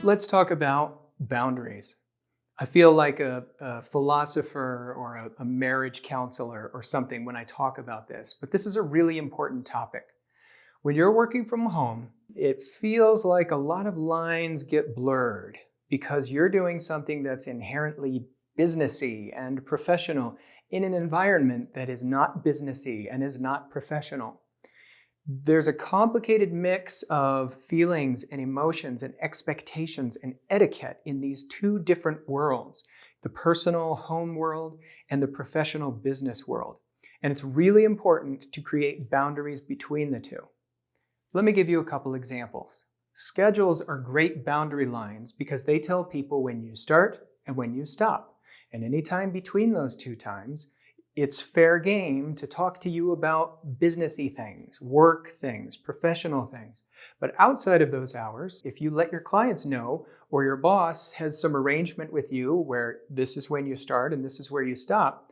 Let's talk about boundaries. I feel like a philosopher or a marriage counselor or something when I talk about this, but this is a really important topic. When you're working from home, it feels like a lot of lines get blurred because you're doing something that's inherently businessy and professional in an environment that is not businessy and is not professional. There's a complicated mix of feelings and emotions and expectations and etiquette in these two different worlds, the personal home world and the professional business world. And it's really important to create boundaries between the two. Let me give you a couple examples. Schedules are great boundary lines because they tell people when you start and when you stop. And anytime between those two times, it's fair game to talk to you about businessy things, work things, professional things. But outside of those hours, if you let your clients know or your boss has some arrangement with you where this is when you start and this is where you stop,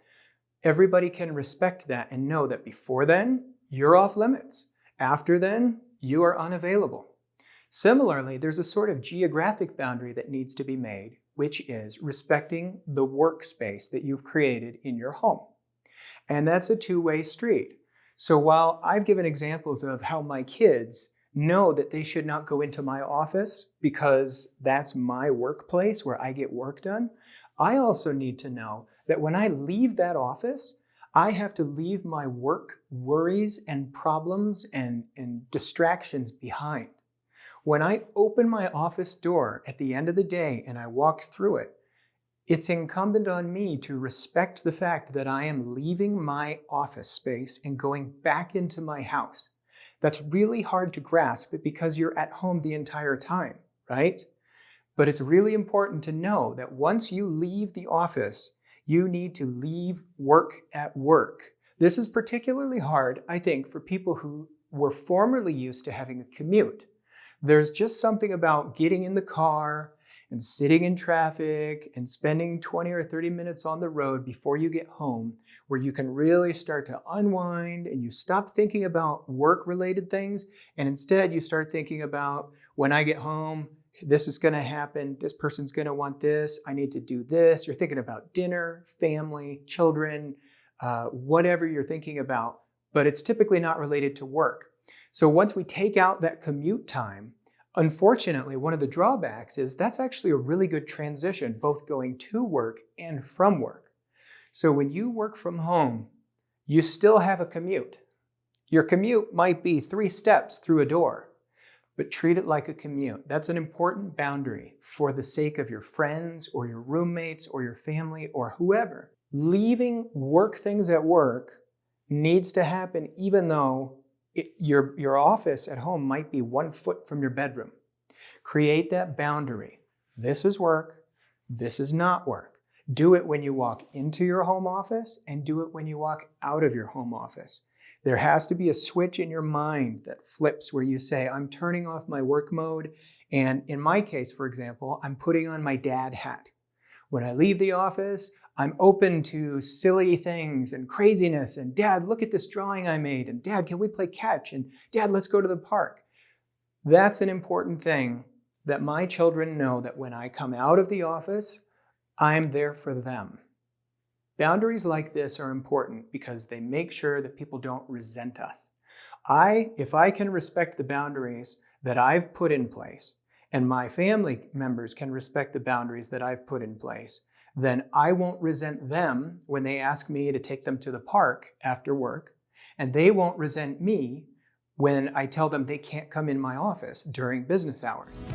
everybody can respect that and know that before then, you're off limits. After then, you are unavailable. Similarly, there's a sort of geographic boundary that needs to be made, which is respecting the workspace that you've created in your home. And that's a two-way street. So while I've given examples of how my kids know that they should not go into my office because that's my workplace where I get work done, I also need to know that when I leave that office, I have to leave my work worries and problems and distractions behind. When I open my office door at the end of the day and I walk through it, it's incumbent on me to respect the fact that I am leaving my office space and going back into my house. That's really hard to grasp because you're at home the entire time, right? But it's really important to know that once you leave the office, you need to leave work at work. This is particularly hard, I think, for people who were formerly used to having a commute. There's just something about getting in the car and sitting in traffic and spending 20 or 30 minutes on the road before you get home, where you can really start to unwind and you stop thinking about work-related things, and instead you start thinking about, when I get home, this is going to happen, this person's going to want this, I need to do this. You're thinking about dinner, family, children, whatever you're thinking about, but it's typically not related to work. So once we take out that commute time, unfortunately, one of the drawbacks is that's actually a really good transition, both going to work and from work. So when you work from home, you still have a commute. Your commute might be 3 steps through a door, but treat it like a commute. That's an important boundary for the sake of your friends or your roommates or your family or whoever. Leaving work things at work needs to happen even though your office at home might be 1 foot from your bedroom. Create that boundary. This is work. This is not work. Do it when you walk into your home office and do it when you walk out of your home office. There has to be a switch in your mind that flips where you say, I'm turning off my work mode. And in my case, for example, I'm putting on my dad hat. When I leave the office, I'm open to silly things and craziness. And Dad, look at this drawing I made. And Dad, can we play catch? And Dad, let's go to the park. That's an important thing that my children know, that when I come out of the office, I'm there for them. Boundaries like this are important because they make sure that people don't resent us. If I can respect the boundaries that I've put in place, and my family members can respect the boundaries that I've put in place, then I won't resent them when they ask me to take them to the park after work, and they won't resent me when I tell them they can't come in my office during business hours.